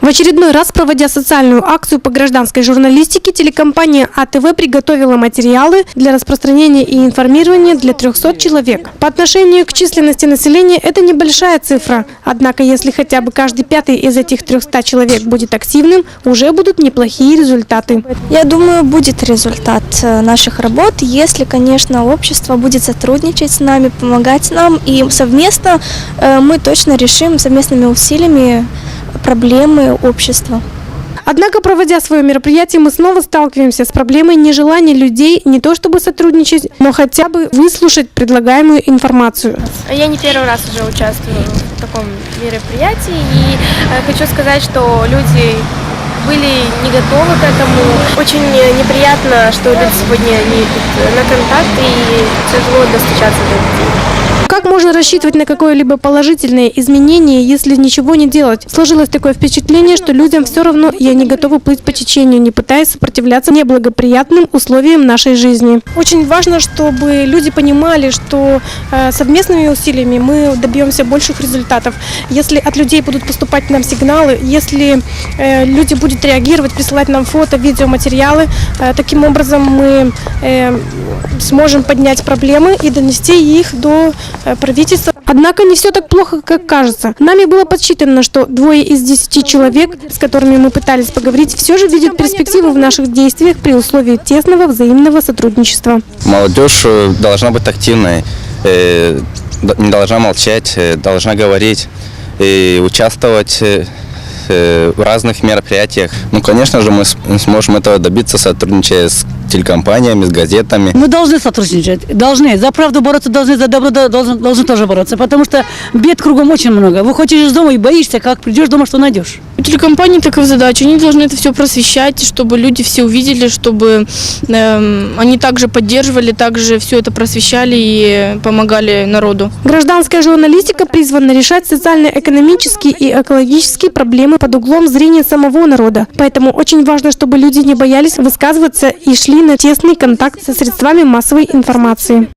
В очередной раз, проводя социальную акцию по гражданской журналистике, телекомпания АТВ приготовила материалы для распространения и информирования для 300 человек. По отношению к численности населения это небольшая цифра. Однако, если хотя бы каждый пятый из этих 300 человек будет активным, уже будут неплохие результаты. Я думаю, будет результат наших работ, если, конечно, общество будет сотрудничать с нами, помогать нам, и совместно мы точно решим совместными усилиями проблемы общества. Однако, проводя свое мероприятие, мы снова сталкиваемся с проблемой нежелания людей не то чтобы сотрудничать, но хотя бы выслушать предлагаемую информацию. Я не первый раз уже участвую в таком мероприятии, и хочу сказать, что люди были не готовы к этому. Очень неприятно, что люди сегодня не идут на контакт, и тяжело достучаться до людей. Как можно рассчитывать на какое-либо положительное изменение, если ничего не делать? Сложилось такое впечатление, что людям все равно, и они готовы плыть по течению, не пытаясь сопротивляться неблагоприятным условиям нашей жизни. Очень важно, чтобы люди понимали, что совместными усилиями мы добьемся больших результатов. Если от людей будут поступать нам сигналы, если люди будут реагировать, присылать нам фото, видеоматериалы, таким образом мы сможем поднять проблемы и донести их до правительства. Однако не все так плохо, как кажется. Нами было подсчитано, что 2 из 10 человек, с которыми мы пытались поговорить, все же видят перспективу в наших действиях при условии тесного взаимного сотрудничества. Молодежь должна быть активной, не должна молчать, должна говорить и участвовать в разных мероприятиях. Ну, конечно же, мы сможем этого добиться, сотрудничая с телекомпаниями, с газетами. Мы должны сотрудничать, должны. За правду бороться должны, за добро должны тоже бороться, потому что бед кругом очень много. Выходишь из дома и боишься, как придешь дома, что найдешь. У телекомпании такая задача, они должны это все просвещать, чтобы люди все увидели, чтобы они также поддерживали, также все это просвещали и помогали народу. Гражданская журналистика призвана решать социально-экономические и экологические проблемы под углом зрения самого народа. Поэтому очень важно, чтобы люди не боялись высказываться и шли на тесный контакт со средствами массовой информации.